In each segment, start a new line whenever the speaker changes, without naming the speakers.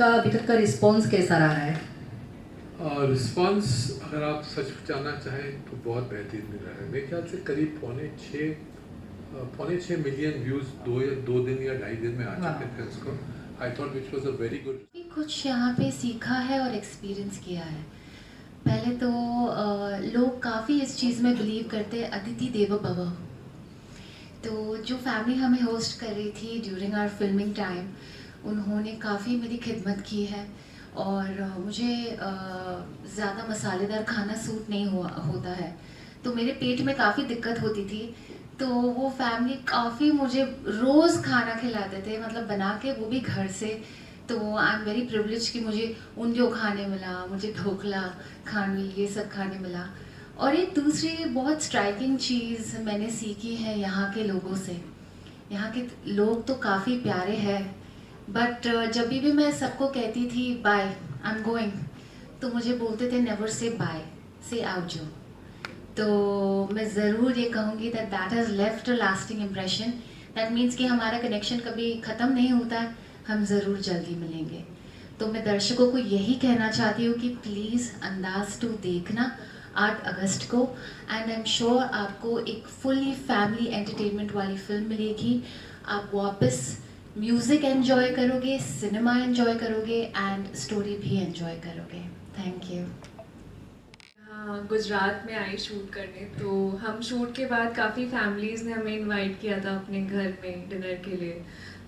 का अभी तक का रिस्पॉन्स कैसा रहा है?
रिस्पॉन्स अगर आप सच जानना चाहें तो बहुत बेहतरीन मिल रहा है। मेरे ख्याल से करीब पौने छः मिलियन व्यूज़ दो दिन या ढाई दिन में आ चुके थे उसको। I thought which was a very good.
भी कुछ यहाँ पे सीखा है और एक्सपीरियंस किया है। पहले तो लोग काफ़ी इस चीज़ में बिलीव करते हैं अदिति देवो भव। तो जो फैमिली हमें होस्ट कर रही थी ड्यूरिंग आवर फिल्मिंग टाइम, उन्होंने काफ़ी मेरी खिदमत की है और मुझे ज़्यादा मसालेदार खाना सूट नहीं होता है, तो मेरे पेट में काफ़ी दिक्कत होती थी। तो वो फैमिली काफ़ी मुझे रोज़ खाना खिलाते थे, मतलब बना के, वो भी घर से। तो आई एम वेरी प्रिविलेज कि मुझे उंधियो खाने मिला, मुझे ढोकला खाने, ये सब खाने मिला। और एक दूसरी बहुत स्ट्राइकिंग चीज़ मैंने सीखी है यहाँ के लोगों से। यहाँ के लोग तो काफ़ी प्यारे हैं, बट जब भी मैं सबको कहती थी बाय, आई एम गोइंग, तो मुझे बोलते थे नेवर से बाय, से आउजो। तो मैं ज़रूर ये कहूँगी that that has left a lasting impression. That means कि हमारा कनेक्शन कभी ख़त्म नहीं होता है, हम ज़रूर जल्दी मिलेंगे। तो मैं दर्शकों को यही कहना चाहती हूँ कि प्लीज़ अंदाज़ 2 देखना 8 अगस्त को, एंड आई एम श्योर आपको एक फुली फैमिली एंटरटेनमेंट वाली फिल्म मिलेगी। आप वापस म्यूज़िक एंजॉय करोगे, सिनेमा एंजॉय करोगे एंड स्टोरी भी एंजॉय करोगे। Thank you.
हाँ, गुजरात में आई शूट करने, तो हम शूट के बाद काफ़ी फैमिलीज़ ने हमें इनवाइट किया था अपने घर में डिनर के लिए।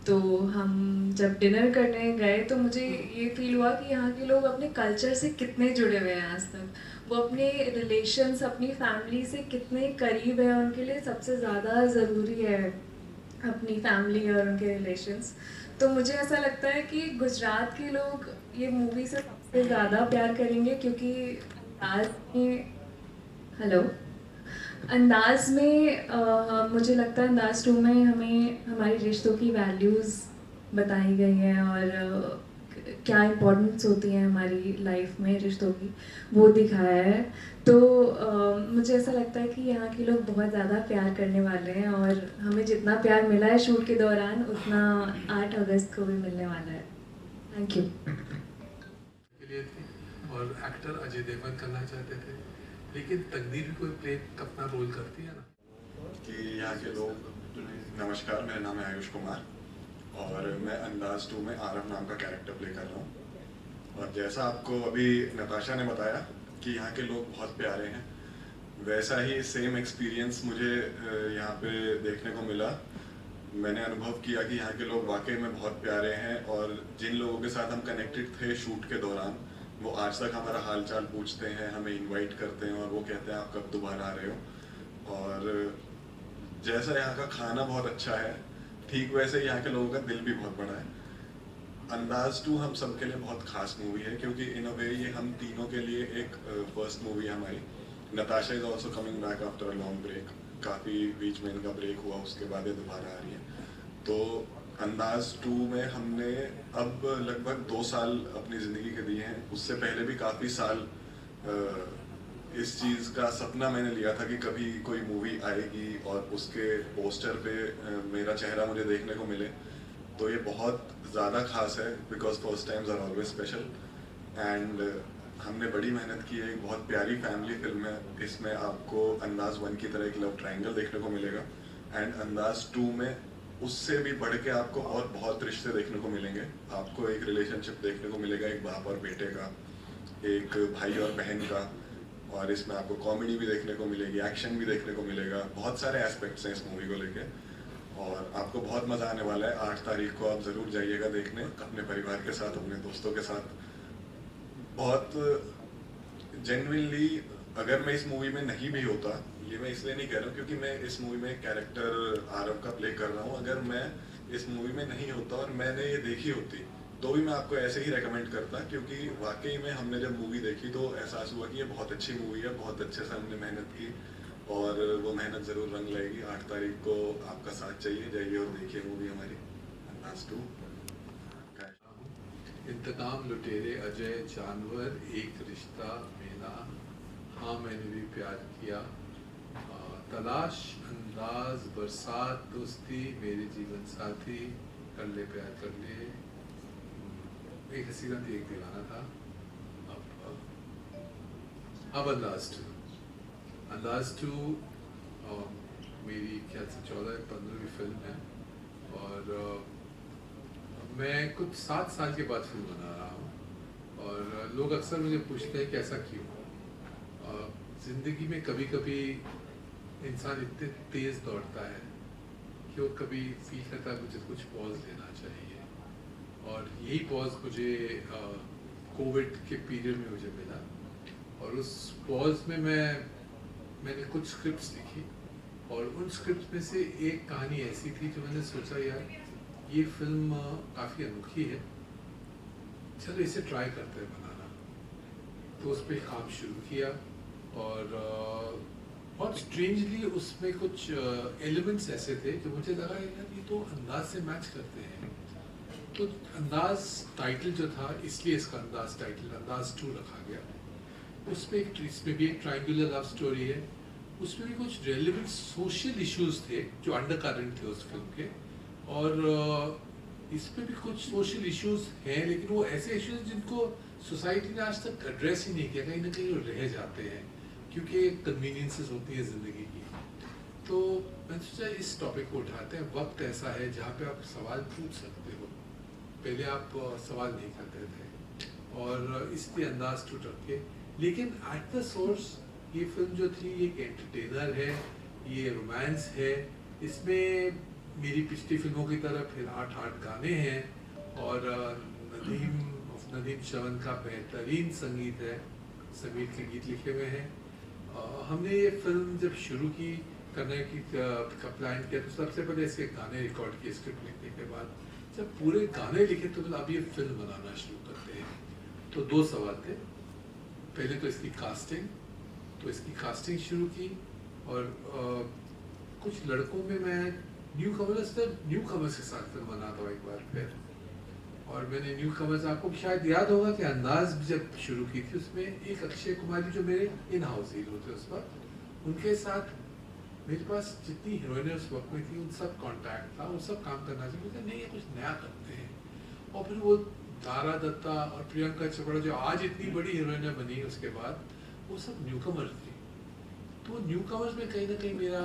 तो हम जब डिनर करने गए तो मुझे ये फील हुआ कि यहाँ के लोग अपने कल्चर से कितने जुड़े हुए हैं आज तक। वो अपने रिलेशंस, अपनी फैमिली से कितने करीब हैं, उनके लिए सबसे ज़्यादा ज़रूरी है अपनी फैमिली और उनके रिलेशंस। तो मुझे ऐसा लगता है कि गुजरात के लोग ये मूवी से सबसे ज़्यादा प्यार करेंगे, क्योंकि अंदाज में, हेलो, अंदाज में मुझे लगता है अंदाज 2 में हमें हमारी रिश्तों की वैल्यूज़ बताई गई हैं और क्या इम्पोर्टेंस होती है हमारी लाइफ में रिश्तों की, वो दिखाया है। तो मुझे ऐसा लगता है कि यहाँ के लोग बहुत ज़्यादा प्यार करने वाले हैं और हमें जितना प्यार मिला है शूट के दौरान, उतना 8 अगस्त को भी मिलने वाला है। Thank you.
के लिए थे और एक्टर अजय देवगन करना चाहते थे, लेकिन तकदीर भी कोई प्ले अपना रोल करती है ना।
कि यहाँ के लोग, नमस्कार, मेरा नाम है आयुष कुमार और मैं अंदाज 2 में आरव नाम का कैरेक्टर प्ले कर रहा हूँ। और जैसा आपको अभी नताशा ने बताया कि यहाँ के लोग बहुत प्यारे हैं, वैसा ही सेम एक्सपीरियंस मुझे यहाँ पे देखने को मिला। मैंने अनुभव किया कि यहाँ के लोग वाकई में बहुत प्यारे हैं और जिन लोगों के साथ हम कनेक्टेड थे शूट के दौरान, वो आज तक हमारा हाल चाल पूछते हैं, हमें इनवाइट करते हैं और वो कहते हैं आप कब दोबारा आ रहे हो। और जैसा यहाँ का खाना बहुत अच्छा है, ठीक वैसे यहाँ के लोगों का दिल भी बहुत बड़ा है। अंदाज 2 हम सबके लिए बहुत खास मूवी है, क्योंकि इन अ वे ये हम तीनों के लिए एक फर्स्ट मूवी है हमारी। Natasha is also coming back after a long break, काफ़ी बीच में इनका ब्रेक हुआ, उसके बाद ये दोबारा आ रही है। तो अंदाज 2 में हमने अब लगभग 2 साल अपनी ज़िंदगी के दिए हैं। उससे पहले भी काफ़ी साल इस चीज़ का सपना मैंने लिया था कि कभी कोई मूवी आएगी और उसके पोस्टर पे मेरा चेहरा मुझे देखने को मिले। तो ये बहुत ज़्यादा खास है, because first times are always special. And हमने बड़ी मेहनत की है, एक बहुत प्यारी फैमिली फिल्म है। इसमें आपको अंदाज 1 की तरह एक लव ट्रायंगल देखने को मिलेगा, एंड अंदाज 2 में उससे भी बढ़ के आपको और बहुत रिश्ते देखने को मिलेंगे। आपको एक रिलेशनशिप देखने को मिलेगा, एक बाप और बेटे का, एक भाई और बहन का, और इसमें आपको कॉमेडी भी देखने को मिलेगी, एक्शन भी देखने को मिलेगा। बहुत सारे एस्पेक्ट्स हैं इस मूवी को लेके और आपको बहुत मज़ा आने वाला है। 8 तारीख को आप ज़रूर जाइएगा देखने, अपने परिवार के साथ, अपने दोस्तों के साथ। बहुत जेन्युइनली, अगर मैं इस मूवी में नहीं भी होता, ये मैं इसलिए नहीं कह रहा हूँ क्योंकि मैं इस मूवी में कैरेक्टर आरव का प्ले कर रहा हूँ, अगर मैं इस मूवी में नहीं होता और मैंने ये देखी होती तो भी मैं आपको ऐसे ही रेकमेंड करता, क्योंकि वाकई में हमने जब मूवी देखी तो एहसास हुआ कि ये बहुत अच्छी मूवी है, बहुत अच्छे से हमने मेहनत की और वो मेहनत ज़रूर रंग लाएगी। 8 तारीख को आपका साथ चाहिए, जाइए और देखिए मूवी हमारी अंदाज 2।
इंतकाम लुटेरे, अजय, जानवर, एक रिश्ता, मेरा, हाँ मैंने भी प्यार किया, तलाश, अंदाज, बरसात, दोस्ती, मेरे जीवन साथी, कर ले प्यार कर ले, एक हसीना थी एक दीवाना था, अब अंदाज टू मेरी ख्याल से 14-15वीं फिल्म है और मैं कुछ 7 साल के बाद फिल्म बना रहा हूँ और लोग अक्सर मुझे पूछते हैं कि ऐसा क्यों। ज़िंदगी में कभी कभी इंसान इतने तेज़ दौड़ता है कि वो कभी फील करता है मुझे कुछ पॉज लेना चाहिए और यही पॉज मुझे कोविड के पीरियड में मुझे मिला और उस पॉज में मैंने कुछ स्क्रिप्ट्स लिखी और उन स्क्रिप्ट्स में से एक कहानी ऐसी थी जो मैंने सोचा यार ये फिल्म काफ़ी अनोखी है, चलो इसे ट्राई करते हैं बनाना। तो उस पर काम शुरू किया और बहुत स्ट्रेंजली उसमें कुछ एलिमेंट्स ऐसे थे जो मुझे लगा यार ये तो अंदाज से मैच करते हैं। तो अंदाज टाइटल जो था इसलिए इसका अंदाज टाइटल अंदाज 2 रखा गया। इसमें भी एक ट्रायंगुलर लव स्टोरी है, उसमें भी कुछ रेलेवेंट सोशल इश्यूज थे जो अंडर करंट थे उस फिल्म के और इसमें भी कुछ सोशल इश्यूज हैं लेकिन वो ऐसे इश्यूज जिनको सोसाइटी ने आज तक एड्रेस ही नहीं किया, कहीं ना कहीं वो रह जाते हैं क्योंकि कन्वीनियंसेस होती है ज़िंदगी की। तो मैंने सोचा इस टॉपिक को उठाते हैं। वक्त ऐसा है जहाँ पे आप सवाल पूछ सकते हो, पहले आप सवाल नहीं करते थे और इसलिए अंदाज टू रखे। लेकिन एट द सोर्स ये फिल्म जो थी एक एंटरटेनर है, ये रोमांस है, इसमें मेरी पिछली फिल्मों की तरह फिर 8 गाने हैं और नदीम श्रवण का बेहतरीन संगीत है, संगीत के गीत लिखे हुए हैं। हमने ये फिल्म जब शुरू की करने की प्लान किया तो सबसे पहले ऐसे गाने रिकॉर्ड किए स्क्रिप्ट लिखने के बाद। जब पूरे गाने लिखे तो अब ये फिल्म बनाना शुरू करते हैं। तो 2 सवाल थे, पहले तो इसकी कास्टिंग शुरू की और कुछ लड़कों में मैं न्यू कमर्स के साथ फिल्म बनाता हूँ एक बार फिर। और मैंने न्यू कमर्स, आपको शायद याद होगा कि अंदाज जब शुरू की थी उसमें एक अक्षय कुमार जो मेरे इन हाउस हीरो थे उस वक्त, उनके साथ मेरे पास जितनी हीरोइनें उस वक्त में थी उन सब कॉन्टैक्ट था, वो सब काम करना चाहिए। मुझे नहीं ये कुछ नया करते हैं। और फिर वो दारा दत्ता और प्रियंका चोपड़ा जो आज इतनी बड़ी हीरोइनें बनी उसके बाद, वो सब न्यू कमर्स थी। तो न्यू कमर्स में कहीं ना कहीं मेरा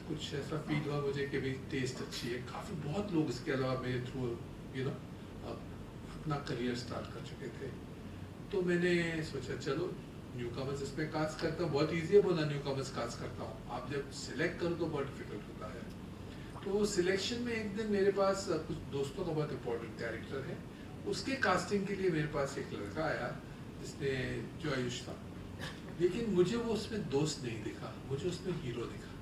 कुछ ऐसा फील हुआ मुझे कि भाई टेस्ट अच्छी है। काफ़ी बहुत लोग इसके अलावा मेरे थ्रू अपना करियर स्टार्ट कर चुके थे। तो मैंने सोचा चलो न्यू कमर्स इसमें कास्ट करता हूँ। बहुत ईजी है बोला न्यू कमर्स कास्ट करता हूँ, आप जब सिलेक्ट करो तो बहुत डिफिकल्ट होता है। तो सिलेक्शन में एक दिन मेरे पास कुछ दोस्तों का बहुत इंपॉर्टेंट कैरेक्टर है, उसके कास्टिंग के लिए मेरे पास एक लड़का आया जिसने जो आयुष था, लेकिन मुझे वो उसमें दोस्त नहीं दिखा, मुझे उसमें हीरो दिखा।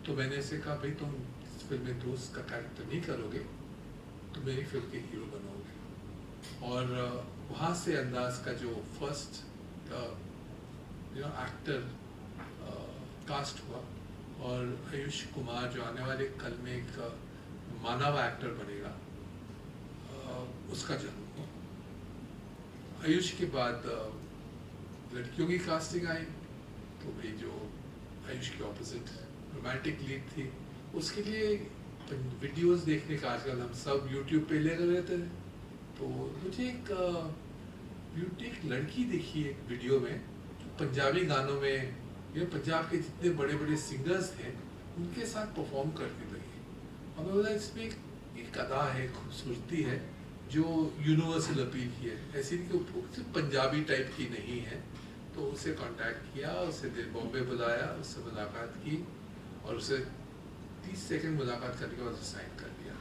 तो मैंने इसे कहा भाई तुम इस फिल्म में दोस्त का कैरेक्टर नहीं करोगे तो मेरी फिल्म के हीरो बनोगे। और वहाँ से अंदाज का जो फर्स्ट एक्टर कास्ट हुआ और आयुष कुमार जो आने वाले कल में एक मानव एक्टर बनेगा, उसका जन्म हुआ। आयुष के बाद लड़कियों की कास्टिंग आई तो भाई जो आयुष के ऑपोजिट रोमांटिक लीड थी, उसके लिए वीडियोस देखने का आजकल हम सब यूट्यूब पे लगे रहते थे। तो मुझे एक लड़की दिखी एक वीडियो में पंजाबी गानों में, ये पंजाब के जितने बड़े बड़े सिंगर्स थे उनके साथ परफॉर्म करती लगी। और मैं बोला इसमें एक अदा है, खूबसूरती है जो यूनिवर्सल अपील की है, ऐसी नहीं कि सिर्फ पंजाबी टाइप की नहीं है। तो उसे कांटेक्ट किया, उसे बॉम्बे बुलाया, उससे मुलाकात की और उसे 30 सेकंड मुलाकात करने के बाद उसे साइन कर दिया।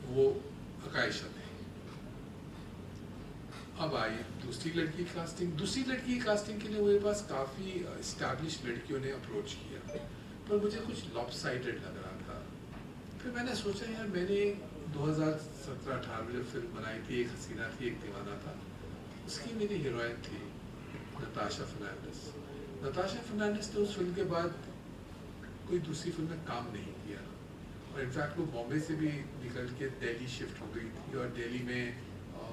वो आकाइशा थी। अब आई दूसरी लड़की की कास्टिंग। दूसरी लड़की की कास्टिंग के लिए मेरे पास काफ़ी इस्टेब्लिश लड़कियों ने अप्रोच किया, पर मुझे कुछ लॉपसाइडेड लग रहा था। फिर मैंने सोचा यार मैंने 2017-18 में जो फिल्म बनाई थी, एक हसीना थी एक दीवाना था, उसकी मेरी हीरोइन थी नताशा फर्नांडिस। नताशा फर्नांडिस ने उस फिल्म के बाद कोई दूसरी फिल्म में काम नहीं किया और इनफैक्ट वो बॉम्बे से भी निकल के दिल्ली शिफ्ट हो गई थी और दिल्ली में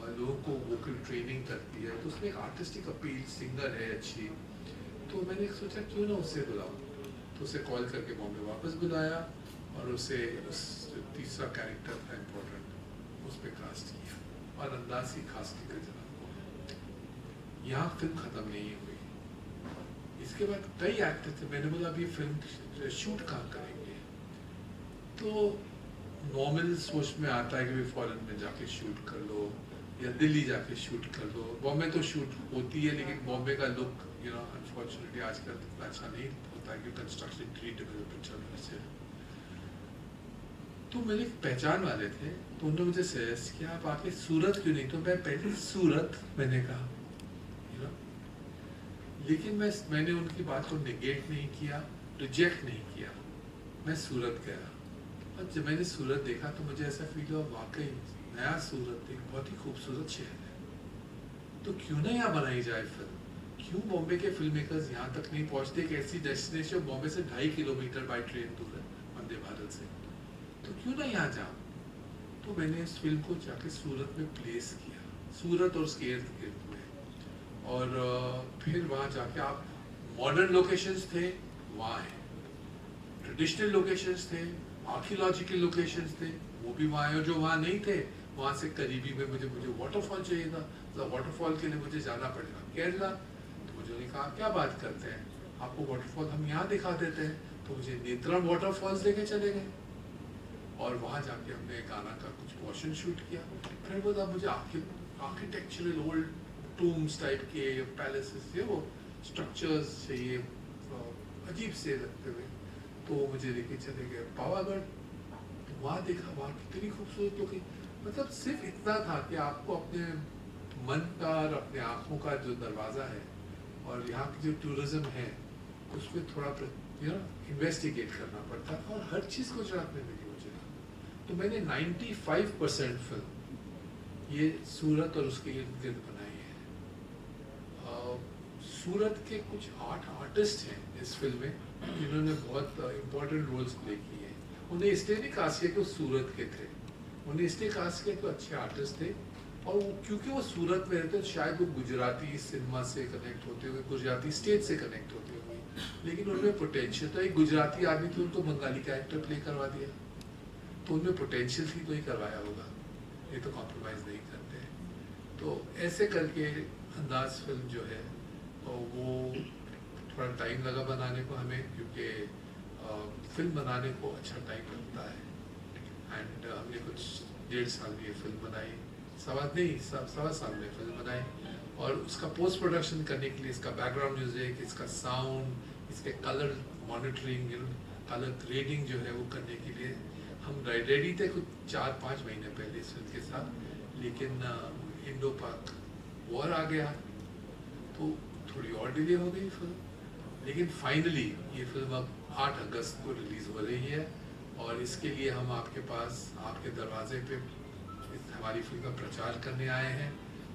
लोगों को वोकल ट्रेनिंग करती है। तो उसमें एक आर्टिस्टिक अपील, सिंगर है अच्छी। तो मैंने सोचा क्यों ना उससे बुलाऊं, तो उसे कॉल करके बॉम्बे वापस बुलाया और उसे उस तीसरा कैरेक्टर था इम्पोर्टेंट, उस पर कास्ट किया। और अंदाज की खास टिकट जनाब। यहाँ फिल्म ख़त्म नहीं हुई। इसके बाद कई एक्टर थे, मैंने बोला अभी फिल्म शूट कहाँ करेंगे, तो नॉर्मल सोच में आता है कि भाई फॉरेन में जाके शूट कर लो या दिल्ली जाके शूट कर लो। बॉम्बे तो शूट होती है, लेकिन बॉम्बे का लुक अनफॉर्चुनेटली आजकल इतना अच्छा नहीं होता है कि कंस्ट्रक्शन ट्री डेवलपमेंट चल रहा है। तो मेरे एक पहचान वाले थे, तो उन्होंने मुझे सजेस्ट किया आप आके सूरत क्यों नहीं, तो मैं पहले सूरत मैंने कहा लेकिन मैंने उनकी बात को निगेट नहीं किया, रिजेक्ट नहीं किया। मैं सूरत गया और जब मैंने सूरत देखा तो मुझे ऐसा फील हुआ वाकई नया सूरत एक बहुत ही खूबसूरत शहर है, तो क्यों ना यहाँ बनाई जाए फिल्म। क्यों बॉम्बे के फिल्म मेकर्स यहाँ तक नहीं पहुँचते। एक ऐसी डेस्टिनेशन बॉम्बे से 2.5 किलोमीटर बाई ट्रेन दूर है वंदे भारत से, तो क्यों ना यहाँ जाऊँ। तो मैंने इस फिल्म को जाके सूरत में प्लेस किया, सूरत और उसके इर्द गिर्द में। और फिर वहाँ जाके आप मॉडर्न लोकेशंस थे वहाँ हैं, ट्रेडिशनल लोकेशंस थे, आर्कियोलॉजिकल लोकेशंस थे वो भी वहाँ हैं। और जो वहाँ नहीं थे वहाँ से करीबी में मुझे वाटरफॉल चाहिए था, तो वाटरफॉल के लिए मुझे जाना पड़ेगा केरला। तो मुझे कहा क्या बात करते हैं, आपको वाटरफॉल हम यहाँ दिखा देते हैं। तो मुझे नेत्रम वाटरफॉल्स लेके चले गए और वहाँ जाके हमने गाना का कुछ पोर्शन शूट किया। फिर बोला मुझे आर्किटेक्चरल ओल्ड टूम्स टाइप के पैलेसेस थे, वो स्ट्रक्चर्स चाहिए अजीब से लगते हुए। तो मुझे लेके चले गए पावागढ़, तो वहाँ देखा वहाँ कितनी खूबसूरत लोग, मतलब सिर्फ इतना था कि आपको अपने मन का और अपने आँखों का जो दरवाज़ा है और यहाँ की जो टूरिज्म है उसमें थोड़ा इन्वेस्टिगेट करना पड़ता है, और हर चीज़ गुजरात में मिली मुझे। तो मैंने 95% फिल्म ये सूरत और उसके इर्द गिर्द बनाई है। सूरत के कुछ 8 आर्टिस्ट हैं इस फिल्म में जिन्होंने बहुत इम्पोर्टेंट रोल्स प्ले किए हैं। उन्हें इसलिए नहीं कास्ट किया कि वो सूरत के थे, उन्हें इसलिए कास्ट किया कि वो अच्छे आर्टिस्ट थे, और वो क्योंकि वो सूरत में रहते तो शायद वो गुजराती सिनेमा से कनेक्ट होते हुए, गुजराती स्टेज से कनेक्ट होते हुए, लेकिन उनमें पोटेंशियल था। एक गुजराती आदमी थे, उनको बंगाली कैरेक्टर प्ले करवा दिया, तो उनमें पोटेंशियल थी तो ही करवाया होगा, ये तो कॉम्प्रोमाइज़ नहीं करते। तो ऐसे करके अंदाज फिल्म जो है वो थोड़ा टाइम लगा बनाने को हमें, क्योंकि फिल्म बनाने को अच्छा टाइम लगता है। एंड हमने कुछ 1.5 साल में ये फिल्म बनाई, सवा साल में फिल्म बनाई, और उसका पोस्ट प्रोडक्शन करने के लिए इसका बैकग्राउंड म्यूजिक, इसका साउंड, इसके कलर मॉनिटरिंग, कलर ग्रेडिंग जो है वो करने के लिए हम रेडी थे कुछ 4-5 महीने पहले इस फिल्म के साथ। लेकिन इंडो पाक वॉर आ गया तो थोड़ी और डिले हो गई फिल्म, लेकिन फाइनली ये फिल्म अब 8 अगस्त को रिलीज़ हो रही है, और इसके लिए हम आपके पास आपके दरवाजे पे हमारी फिल्म का प्रचार करने आए हैं,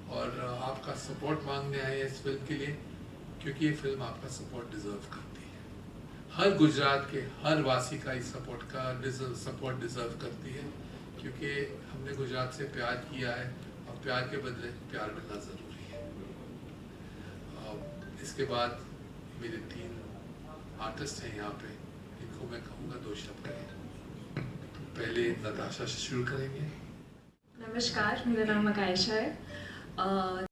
और आपका सपोर्ट मांगने आए हैं इस फिल्म के लिए, क्योंकि ये फिल्म आपका सपोर्ट डिज़र्व करती है। हर गुजरात के हर वासी का इस सपोर्ट डिज़र्व करती है, क्योंकि हमने गुजरात से प्यार किया है, और प्यार के बदले प्यार मिलना ज़रूरी है। इसके बाद मेरे 3 आर्टिस्ट हैं यहाँ पे, इनको मैं कहूँगा 2 शब्द कहें। पहले नताशा से शुरू करेंगे।
नमस्कार, मेरा नाम आकायशा है।